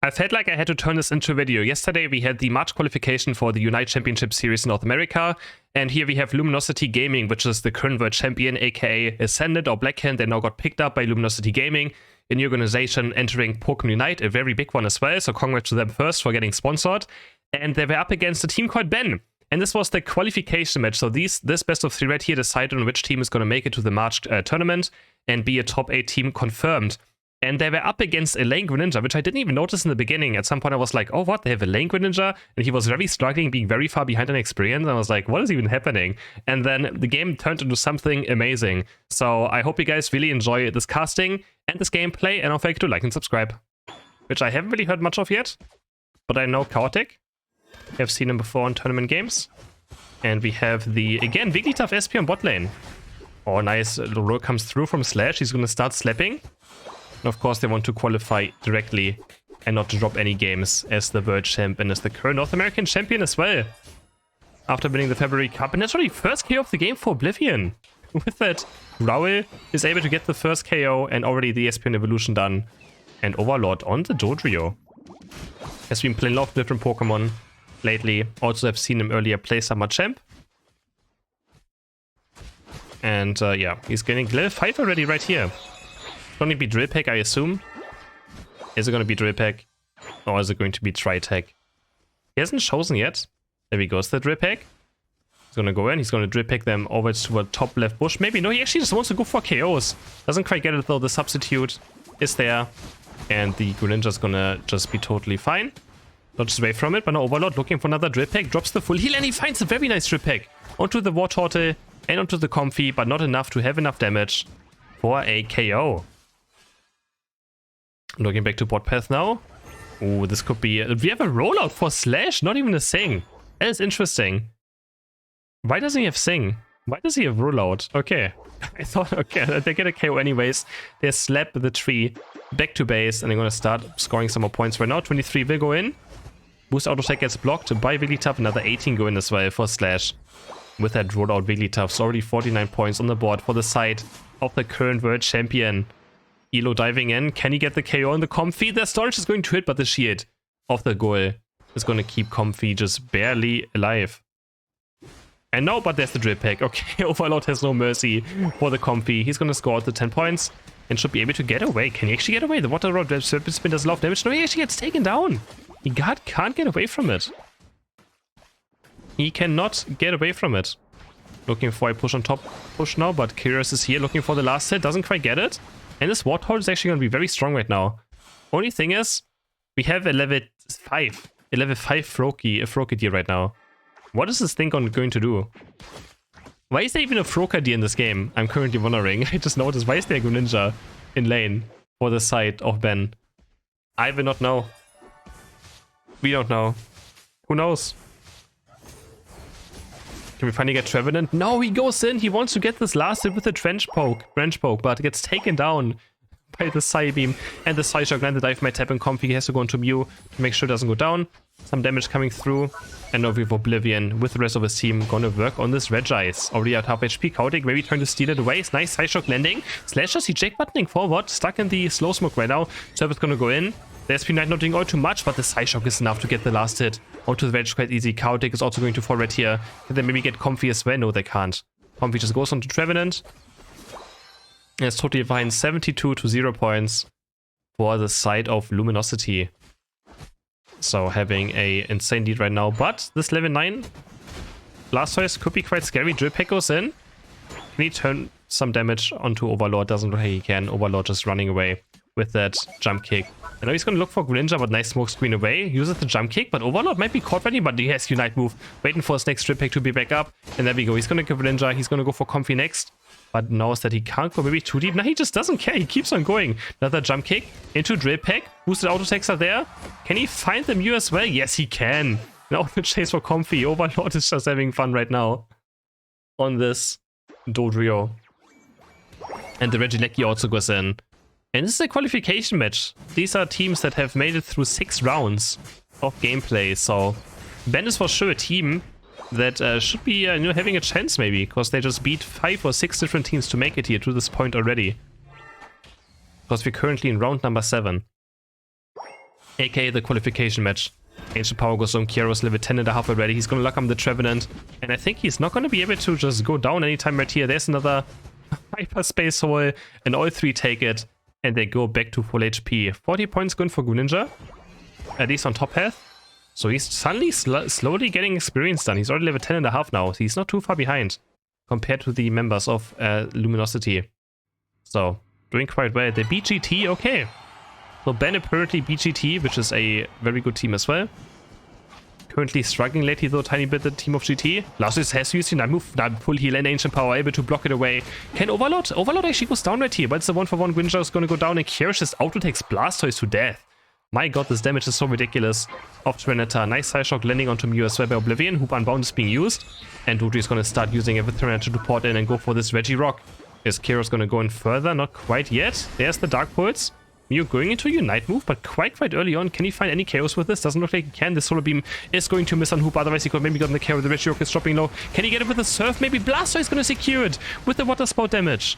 I felt like I had to turn this into a video. Yesterday we had the March qualification for the Unite Championship Series in North America, and here we have Luminosity Gaming, which is the current world champion, aka Ascended or Blackhand. They now got picked up by Luminosity Gaming, a new organization entering Pokemon Unite, a very big one as well, so congrats to them first for getting sponsored. And they were up against a team called Ben. And this was the qualification match, so this best of 3 right here decided on which team is going to make it to the March tournament and be a top 8 team confirmed. And they were up against a lane Greninja, which I didn't even notice in the beginning. At some point I was like, oh what, they have a lane Greninja? And he was very struggling, being very far behind in experience. And I was like, what is even happening? And then the game turned into something amazing. So I hope you guys really enjoy this casting and this gameplay, and don't forget to like and subscribe. Which I haven't really heard much of yet, but I know Chaotic. I've seen him before in tournament games. And we have the, again, Wigglytuff SP on bot lane. Oh nice, the roll comes through from Slash, he's gonna start slapping. And of course they want to qualify directly and not to drop any games as the world champ and as the current North American champion as well. After winning the February Cup, and that's already first KO of the game for Oblivion. With that, Raul is able to get the first KO and already the ESPN evolution done. And Overlord on the Dodrio. Has been playing a lot of different Pokemon lately. Also have seen him earlier play Summer Champ. And yeah, he's getting level 5 already right here. Going to be Drill Peck, I assume. Is it going to be Drill Peck? Or is it going to be Tri-Tech? He hasn't chosen yet. There he goes, the Drill Peck. He's going to go in. He's going to Drill Peck them over to the top left bush. Maybe. No, he actually just wants to go for KOs. Doesn't quite get it though. The substitute is there. And the Greninja is going to just be totally fine. Dodges away from it, but no Overlord looking for another Drill Peck. Drops the full heal and he finds a very nice Drill Peck. Onto the Wartortle and onto the Comfy, but not enough to have enough damage for a KO. Looking back to bot path now. Oh, this could be... we have a rollout for Slash, not even a Sing. That is interesting. Why doesn't he have Sing? Why does he have rollout? Okay. I thought, okay, they get a KO anyways. They slap the tree back to base, and they're going to start scoring some more points right now. 23 will go in. Boost auto attack gets blocked by Wigglytuff. Another 18 go in as well for Slash. With that rollout, Wigglytuff's already 49 points on the board for the side of the current world champion. Elo diving in. Can he get the KO on the Comfy? The storage is going to hit, but the shield of the goal is going to keep Comfy just barely alive. And no, but there's the Drill Peck. Okay, Overlord has no mercy for the Comfy. He's going to score the 10 points and should be able to get away. Can he actually get away? The Water Rod Serpent Spin does a lot of damage. No, he actually gets taken down. He can't get away from it. He cannot get away from it. Looking for a push on top push now, but CrisHeroes is here looking for the last hit. Doesn't quite get it. And this Warthog is actually going to be very strong right now. Only thing is, we have a level 5 Frogadier right now. What is this thing going to do? Why is there even a Frogadier in this game? I'm currently wondering. I just noticed, why is there a Greninja in lane for the side of Ben? I will not know. We don't know. Who knows? Can we finally get Trevenant? No, he goes in. He wants to get this last hit with a Branch Poke, but gets taken down by the Psybeam and the Psyshock. And the dive might tap and Comfy. He has to go into Mew to make sure it doesn't go down. Some damage coming through. And now we have Oblivion with the rest of his team gonna work on this Regice. Already at half HP. Chaotic maybe trying to steal it away. It's nice Psyshock landing. Slash just eject buttoning forward. Stuck in the slow smoke right now. Serpent's gonna go in. The SP Knight not doing all too much, but the Psyshock is enough to get the last hit. Onto the Veg quite easy. Chaotic is also going to fall right here. Can they maybe get Comfy as well? No, they can't. Comfy just goes on to Trevenant. And it's totally fine. 72 to 0 points for the side of Luminosity. So having a insane lead right now. But this level 9 Blastoise could be quite scary. Drill Peck goes in. Can he turn some damage onto Overlord? Doesn't look like he can. Overlord just running away with that jump kick. I know he's going to look for Greninja, but nice smoke screen away. Uses the jump kick, but Overlord might be caught ready, but he has Unite move. Waiting for his next Drill Peck to be back up. And there we go. He's going to give Greninja. He's going to go for Comfy next. But knows that he can't go maybe too deep. Now he just doesn't care. He keeps on going. Another jump kick into Drill Peck. Boosted auto attacks are there. Can he find the Mew as well? Yes, he can. Now the chase for Comfy. Overlord is just having fun right now on this Dodrio. And the Regieleki also goes in. And this is a qualification match. These are teams that have made it through 6 rounds of gameplay. So Ben is for sure a team that should be having a chance maybe. Because they just beat 5 or 6 different teams to make it here to this point already. Because we're currently in round number 7. aka the qualification match. Ancient Power goes on CrisHeroes level 10.5 already. He's going to lock on the Trevenant. And I think he's not going to be able to just go down anytime right here. There's another hyperspace hole. And all three take it. And they go back to full HP. 40 points going for Greninja. At least on top path. So he's suddenly slowly getting experience done. He's already level 10.5 now. So he's not too far behind compared to the members of Luminosity. So doing quite well. The BGT, okay. So Ben apparently BGT, which is a very good team as well. Currently struggling lately though, tiny bit, the team of GT. Blastoise has used Unite move, full heal and Ancient Power, able to block it away. Can Overlord? Overlord actually goes down right here, but it's a 1-for-1. Greninja is going to go down and CrisHeroes just auto-takes Blastoise to death. My god, this damage is so ridiculous. Off Tyranitar, nice side shock landing onto Mew as well by Oblivion. Hoop Unbound is being used. And Dodrio is going to start using it with Tyranitar to port in and go for this Regirock. Is CrisHeroes going to go in further? Not quite yet. There's the Dark Pulse. Mew going into Unite move, but quite early on. Can he find any chaos with this? Doesn't look like he can. The Solar Beam is going to miss on Hoop. Otherwise, he could maybe gotten the KO. The Regirock is dropping low. Can he get it with the Surf? Maybe Blastoise is going to secure it with the Water Spout damage.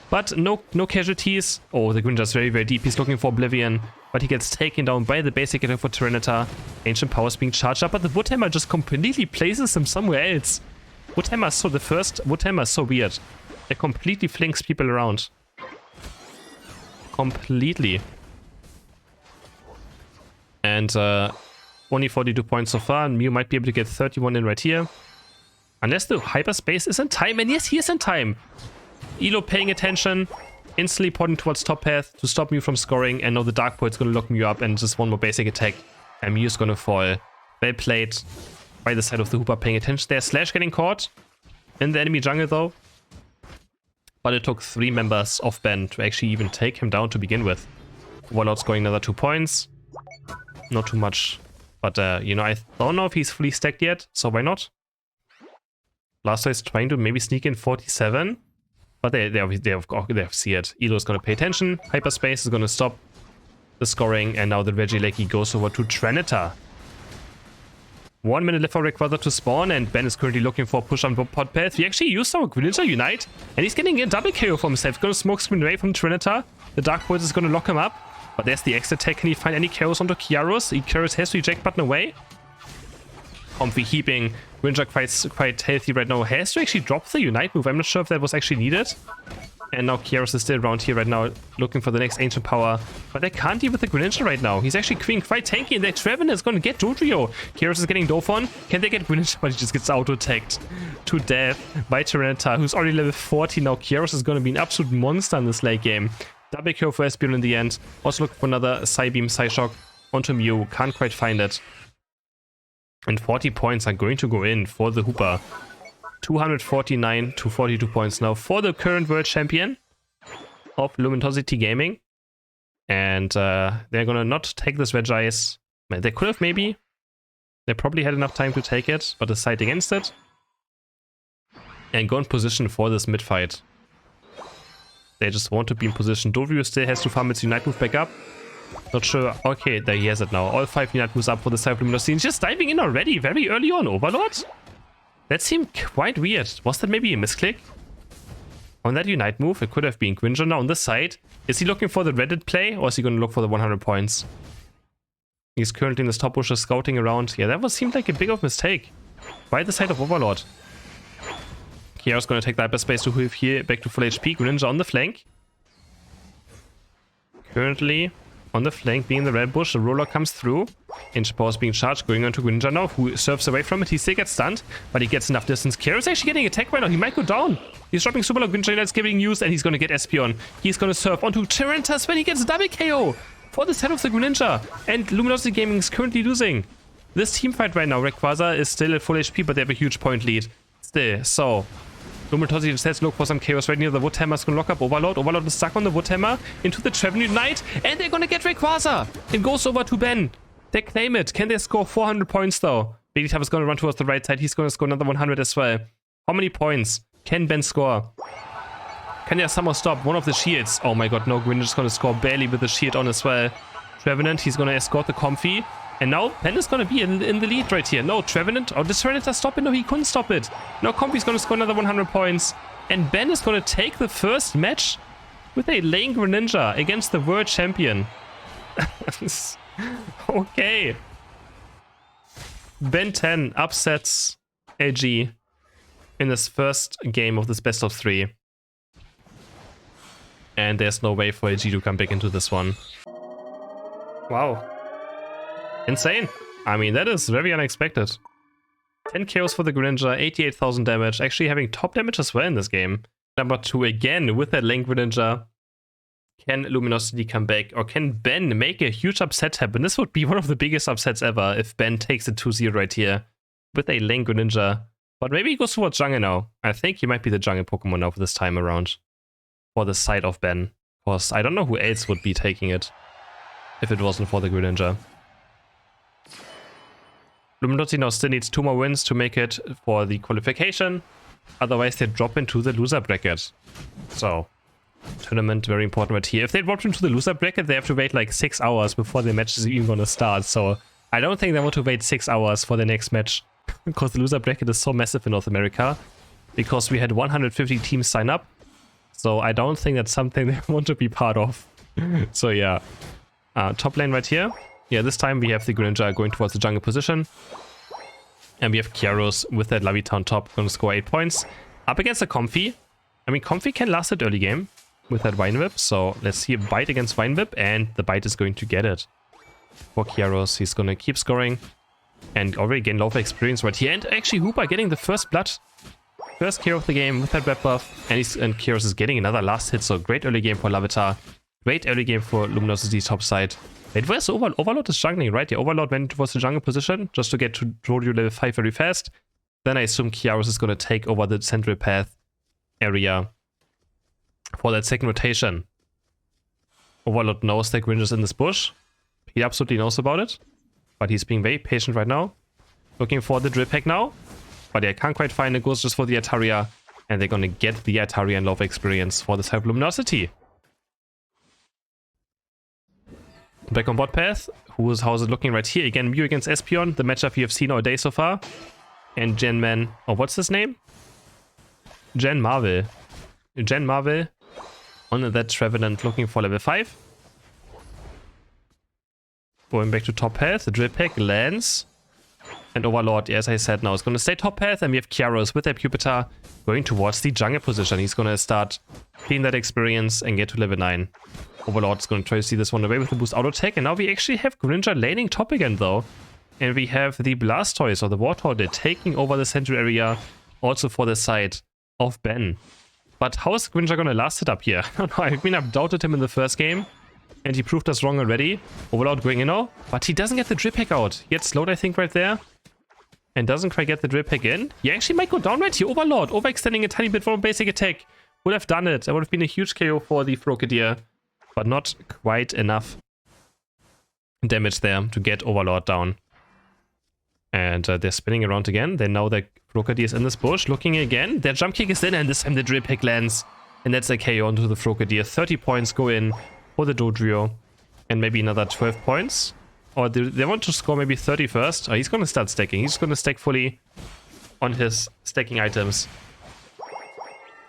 But no casualties. Oh, the Greninja is very deep. He's looking for Oblivion. But he gets taken down by the basic attack for Tyranitar. Ancient Power is being charged up, but the Wood Hammer just completely places him somewhere else. Wood Hammer is so the first Wood Hammer is so weird. It completely flanks people around. Completely. And only 42 points so far. And Mew might be able to get 31 in right here. Unless the hyperspace is in time. And yes, he is in time. Elo paying attention. Instantly porting towards top path to stop Mew from scoring. And now the Dark Poet's going to lock Mew up. And just one more basic attack. And Mew is going to fall. Well played by the side of the Hooper paying attention there. Slash getting caught in the enemy jungle though. But it took 3 members of Ben to actually even take him down to begin with. Warlord's going another 2 points. Not too much. But, you know, I don't know if he's fully stacked yet. So why not? Blastoise is trying to maybe sneak in 47. But they have see it. Elo's going to pay attention. Hyperspace is going to stop the scoring. And now the Regieleki goes over to Tyranitar. 1 minute left for Rayquaza to spawn. And Ben is currently looking for a push on pot path. He actually used our Greninja Unite. And he's getting a double KO for himself. He's going to smoke screen away from Tyranitar. The Dark Pulse is going to lock him up. But there's the extra attack. Can he find any KOs onto CrisHeroes? CrisHeroes has the eject button away. Comfy heaping. Greninja quite healthy right now. Has to actually drop the Unite move. I'm not sure if that was actually needed. And now CrisHeroes is still around here right now, looking for the next Ancient Power. But they can't deal with the Greninja right now. He's actually quite tanky, and their Trevenant is going to get Dodrio. CrisHeroes is getting Dofon. Can they get Greninja? But he just gets auto-attacked to death by Tyranitar, who's already level 40 now. CrisHeroes is going to be an absolute monster in this late game. Double kill for Espeon in the end. Also looking for another Psybeam, Psyshock onto Mew. Can't quite find it. And 40 points are going to go in for the Hooper. 249 to 42 points now for the current world champion of Luminosity Gaming. And they're gonna not take this Regice. They could have maybe. They probably had enough time to take it, but decide against it. And go in position for this mid-fight. They just want to be in position. Dodrio still has to farm its Unite move back up. Not sure. Okay, there he has it now. All 5 Unite moves up for the side of Luminosity. He's just diving in already, very early on. Overlord? That seemed quite weird. Was that maybe a misclick? On that Unite move, it could have been Greninja now on this side. Is he looking for the Reddit play, or is he going to look for the 100 points? He's currently in this top bushes scouting around. Yeah, that seemed like a big of mistake. By the side of Overlord. CrisHeroes going to take the hyperspace to move here back to full HP. Greninja on the flank. Currently on the flank, being the red bush. The roller comes through. Ancient Power is being charged, going on to Greninja now, who surfs away from it. He still gets stunned, but he gets enough distance. CrisHeroes is actually getting attacked right now. He might go down. He's dropping super low. Greninja is getting used, and he's going to get Espeon. He's going to surf onto Tyranitar when he gets double KO for the set of the Greninja. And Luminosity Gaming is currently losing this team fight right now. Rayquaza is still at full HP, but they have a huge point lead still. So Luminosity just has to look for some chaos right near the Wood Hammer. Is going to lock up Overlord. Overlord is stuck on the Wood Hammer into the Trevenant Unite, and they're going to get Rayquaza. It goes over to Ben. They claim it. Can they score 400 points though? Wigglytuff is going to run towards the right side. He's going to score another 100 as well. How many points can Ben score? Can they somehow stop one of the shields? Oh my god, no. Greninja is going to score barely with the shield on as well. Trevenant, he's going to escort the Comfy. And now Ben is going to be in the lead right here. No, Trevenant. Oh, did Tyranitar stop it? No, he couldn't stop it. Now Comfy's going to score another 100 points. And Ben is going to take the first match with a lane Greninja against the world champion. Okay. Ben 10 upsets AG in his first game of this best of 3. And there's no way for AG to come back into this one. Wow. Insane. I mean, that is very unexpected. 10 KOs for the Greninja, 88,000 damage, actually having top damage as well in this game. Number 2 again with that lane Greninja. Can Luminosity come back, or can Ben make a huge upset happen? This would be one of the biggest upsets ever if Ben takes a 2-0 right here with a lane Greninja. But maybe he goes towards jungle now. I think he might be the jungle Pokemon now for this time around. For the side of Ben. Because I don't know who else would be taking it if it wasn't for the Greninja. Luminosity now still needs 2 more wins to make it for the qualification. Otherwise they drop into the loser bracket. So, tournament very important right here. If they drop into the loser bracket, they have to wait like 6 hours before the match is even gonna start. So, I don't think they want to wait 6 hours for the next match. Because the loser bracket is so massive in North America. Because we had 150 teams sign up. So, I don't think that's something they want to be part of. So, yeah. Top lane right here. Yeah, this time we have the Greninja going towards the jungle position. And we have CrisHeroes with that Lovey-Town top going to score 8 points. Up against a Comfy. I mean, Comfy can last it early game with that Vine Whip. So let's see a bite against Vine Whip, and the bite is going to get it. For CrisHeroes, he's going to keep scoring. And already gain a lot of experience right here. And actually Hoopa getting the first blood. First KO of the game with that Web buff. And CrisHeroes is getting another last hit. So great early game for Larvitar. Great early game for Luminosity top side. Wait, where's Overlord is jungling, right? Yeah, Overlord went towards the jungle position just to get to Rodeo level 5 very fast. Then I assume CrisHeroes is going to take over the central path area for that second rotation. Overlord knows that Greninja is in this bush. He absolutely knows about it. But he's being very patient right now. Looking for the drip pack now. But yeah, can't quite find it. Goes just for the Ataria. And they're going to get the Ataria and love experience for this type of Luminosity. Back on bot path. How's it looking right here? Again, Mew against Espeon. The matchup you have seen all day so far. And Genman. Oh, what's his name? Gen Marvel. Gen Marvel. On that Trevenant looking for level 5. Going back to top path. The Drip Pack lands. And Overlord, as I said now, is going to stay top path. And we have CrisHeroes with their Pupitar going towards the jungle position. He's going to start clean that experience and get to level 9. Overlord's going to try to see this one away with the boost auto attack. And now we actually have Greninja laning top again though. And we have the Blastoise or the Wartortle taking over the central area also for the side of Ben. But how is Greninja going to last it up here? I mean, I've doubted him in the first game. And he proved us wrong already. Overlord going in now. But he doesn't get the drip pack out. He gets slowed, I think, right there. And doesn't quite get the drip pack in. He actually might go down right here. Overlord overextending a tiny bit from a basic attack. Would have done it. That would have been a huge KO for the Frogadier. But not quite enough damage there to get Overlord down. And they're spinning around again. They know that Frogadier is in this bush. Looking again. Their jump kick is in, and this time the drip pick lands. And that's a KO onto the Frogadier. 30 points go in for the Dodrio. And maybe another 12 points. Or they want to score maybe 30 first. Oh, he's going to start stacking. He's going to stack fully on his stacking items.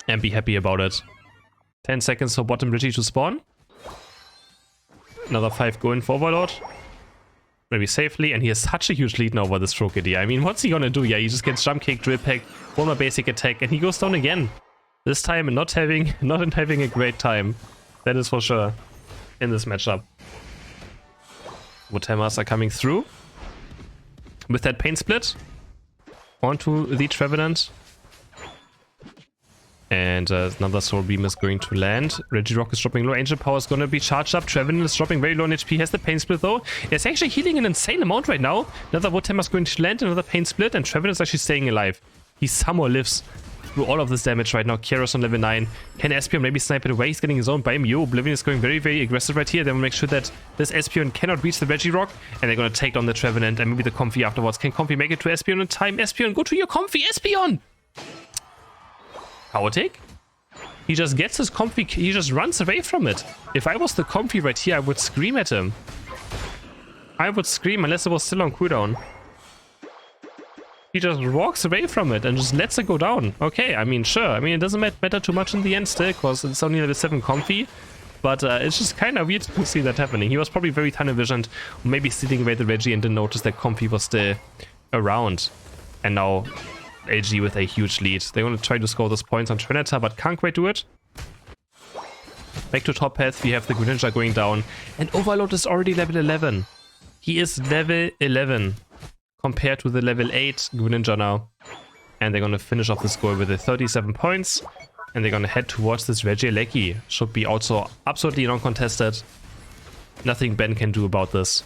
And be happy about it. 10 seconds for bottom Reggie to spawn. Another 5 going for Overlord. Maybe safely. And he has such a huge lead now over this Frogadier. I mean, what's he gonna do? Yeah, he just gets jump kick, drip pack, one more basic attack, and he goes down again. This time not having a great time. That is for sure in this matchup. Woodhammers are coming through. With that pain split. Onto the Trevenant. And another Soul Beam is going to land. Regirock is dropping low. Angel Power is going to be charged up. Trevenant is dropping very low on HP. Has the Pain Split though. It's actually healing an insane amount right now. Another Woodhammer is going to land. Another Pain Split. And Trevenant is actually staying alive. He somehow lives through all of this damage right now. CrisHeroes on level 9. Can Espeon maybe snipe it away? He's getting his own by Mew. Oblivion is going very, very aggressive right here. They will make sure that this Espeon cannot reach the Regirock. And they're going to take down the Trevenant and maybe the Comfy afterwards. Can Comfy make it to Espeon in time? Espeon, go to your Comfy! Espeon! Power take? He just gets his Comfy, he just runs away from it. If I was the Comfy right here, I would scream at him. I would scream unless it was still on cooldown. He just walks away from it and just lets it go down. Okay, I mean, sure. I mean, it doesn't matter too much in the end still, because it's only level 7 Comfy. But it's just kind of weird to see that happening. He was probably very tunnel visioned, or maybe stealing away the Reggie and didn't notice that Comfy was still around. And now AG with a huge lead. They're going to try to score those points on Trinita, but can't quite do it. Back to top path, we have the Greninja going down. And Overload is already level 11. He is level 11 compared to the level 8 Greninja now. And they're going to finish off the score with the 37 points. And they're going to head towards this Regieleki. Should be also absolutely non-contested. Nothing Ben can do about this.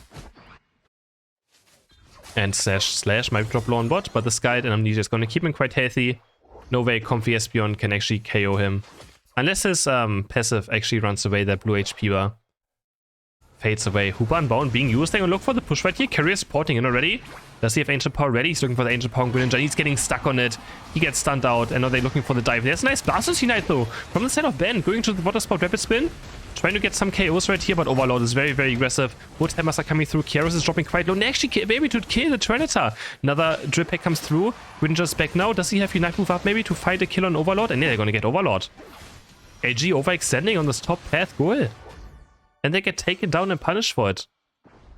And Slash might drop low on bot, but the Skyd and Amnesia is going to keep him quite healthy. No way Comfy Espeon can actually KO him. Unless his passive actually runs away that blue HP bar. Fades away. Hoopa Unbound being used. They're going to look for the push right here. Carrier supporting in already. Does he have Ancient Power ready? He's looking for the Ancient Power on Greninja. He's getting stuck on it. He gets stunned out. And now they're looking for the dive. There's a nice Blastoise Unite though. From the side of Ben. Going to the water spot Rapid Spin. Trying to get some KOs right here. But Overload is very, very aggressive. Wood Hammers are coming through. CrisHeroes is dropping quite low. And actually maybe to kill the Trinita. Another Drip Pack comes through. Greninja's back now. Does he have Unite move up maybe to fight a kill on Overload? And yeah, they're going to get Overload. AG overextending on this top path goal. And they get taken down and punished for it.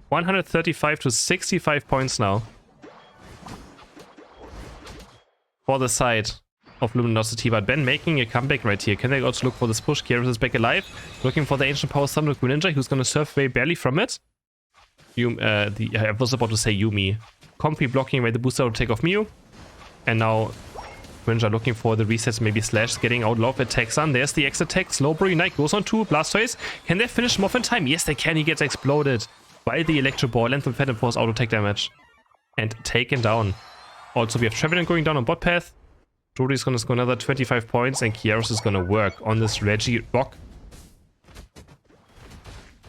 135 to 65 points now. For the side of Luminosity, but Ben making a comeback right here. Can they also look for this push? CrisHeroes is back alive. Looking for the Ancient Power Summon with Greninja, who's going to surf very barely from it. I was about to say Yumi. Comfy blocking away the boost auto take of Mew. And now Greninja looking for the resets, maybe Slash getting out of attacks on. There's the X attack. Slowbro Unite goes on to Blastoise. Can they finish him off in time? Yes, they can. He gets exploded by the Electro Ball and the Phantom Force auto take damage. And taken down. Also, we have Trevenant going down on bot path. Jody's going to score another 25 points, and CrisHeroes is going to work on this Reggie rock.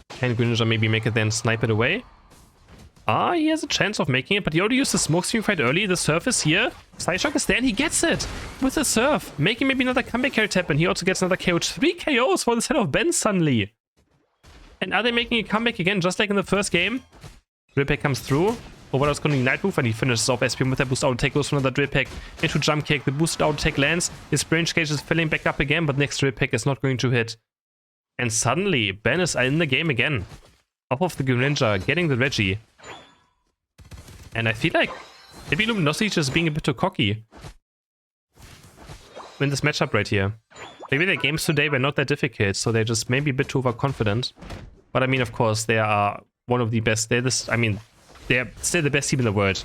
Can Greninja maybe make it then snipe it away? Ah, he has a chance of making it, but he already used the smoke screen quite early. The surf is here. Psyshock is there, and he gets it with the surf. Making maybe another comeback carry tap, and he also gets another KO. 3 KOs for the set of Ben suddenly. And are they making a comeback again, just like in the first game? Drip Pack comes through. Overload's going to Ignite move, and he finishes off Espeon with that boost auto take. Goes for another Drip Pack into Jump Kick. The boosted auto take lands. His Branch Gauge is filling back up again, but next Drip Pack is not going to hit. And suddenly, Ben is in the game again. Off of the Greninja, getting the Reggie. And I feel like maybe Luminosity just being a bit too cocky in this matchup right here. Maybe their games today were not that difficult, so they're just maybe a bit too overconfident. But I mean, of course, they are one of the best. They're still the best team in the world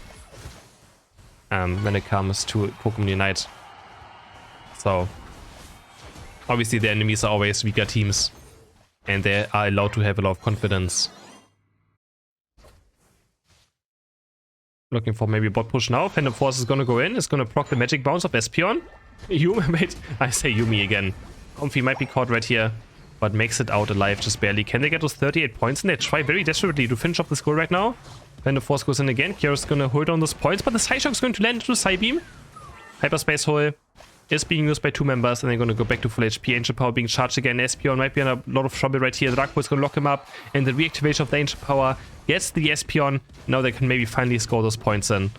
when it comes to Pokemon Unite. So obviously their enemies are always weaker teams, and they are allowed to have a lot of confidence. Looking for maybe a bot push now. Phantom Force is gonna go in. It's gonna proc the magic bounce of Espeon. Wait, I say Yumi again. Comfy might be caught right here, but makes it out alive just barely. Can they get those 38 points? And they try very desperately to finish off the score right now. Phantom Force goes in again. CrisHeroes is gonna hold on those points, but the Psyshock is going to land into Psybeam. Hyperspace Hole is being used by 2 members, and they're gonna go back to full HP. Ancient Power being charged again. Espeon might be in a lot of trouble right here. The Dark Ball is gonna lock him up, and the reactivation of the Ancient Power gets the Espeon. Now they can maybe finally score those points in.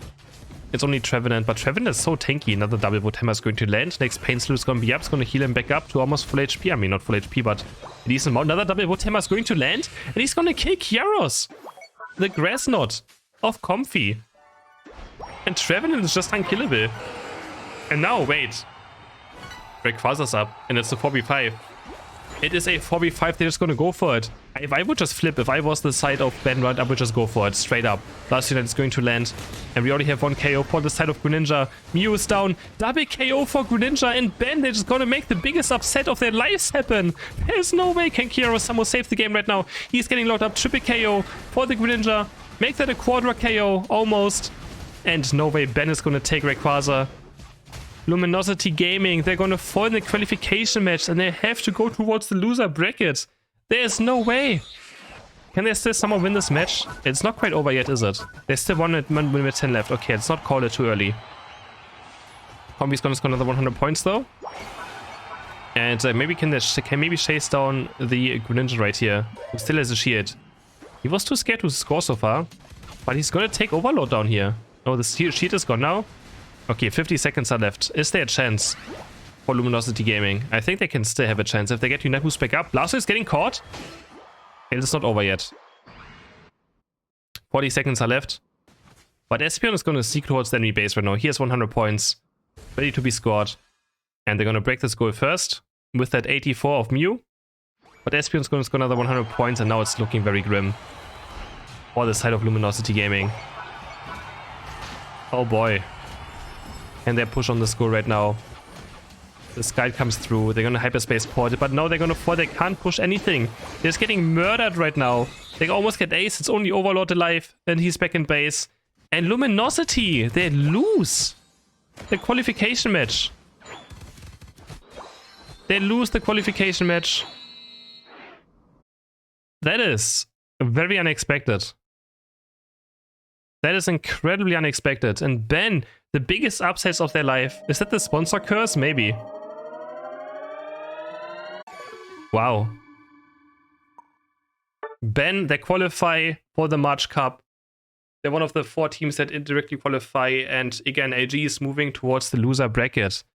It's only Trevenant, but Trevenant is so tanky. Another double Wood Hammer is going to land. Next Pain Slew is going to be up. It's going to heal him back up to almost full HP. I mean, not full HP, but a decent amount. Another double Wood Hammer is going to land, and he's going to kill CrisHeroes, the Grass Knot of Comfy. And Trevenant is just unkillable. And now, wait. Rayquaza's up, and it's a 4v5. It is a 4v5, they're just gonna go for it. If I would just flip, if I was the side of Ben Run, I would just go for it, straight up. Last unit is going to land. And we already have 1 KO for the side of Greninja. Mew is down. Double KO for Greninja and Ben. They're just gonna make the biggest upset of their lives happen. There's no way can CrisHeroes somehow save the game right now. He's getting locked up. Triple KO for the Greninja. Make that a quadra KO, almost. And no way Ben is gonna take Rayquaza. Luminosity Gaming, they're gonna fall in the qualification match and they have to go towards the loser bracket. There's no way. Can they still somehow win this match? It's not quite over yet, is it? There's still 1 minute with 10 left. Okay, let's not call it too early. Combi's gonna score another 100 points though. And maybe can maybe chase down the Greninja right here, who still has a shield. He was too scared to score so far, but he's gonna take Overload down here. Oh, the shield is gone now. Okay, 50 seconds are left. Is there a chance? for Luminosity Gaming. I think they can still have a chance if they get Unite Boost back up. Blasto is getting caught. Okay, it's not over yet. 40 seconds are left. But Espeon is going to seek towards the enemy base right now. He has 100 points. Ready to be scored. And they're going to break this goal first with that 84 of Mew. But Espeon's going to score another 100 points, and now it's looking very grim for the side of Luminosity Gaming. Oh boy. And they push on the score right now. The Sky comes through. They're going to hyperspace port it, but now they're going to fall. They can't push anything. They're just getting murdered right now. They almost get ace. It's only Overlord alive, and he's back in base. And Luminosity, they lose the qualification match. They lose the qualification match. That is very unexpected. That is incredibly unexpected. And Ben, the biggest upsets of their life. Is that the sponsor curse? Maybe. Wow. Ben, they qualify for the March Cup. They're one of the 4 teams that indirectly qualify. And again, AG is moving towards the loser bracket.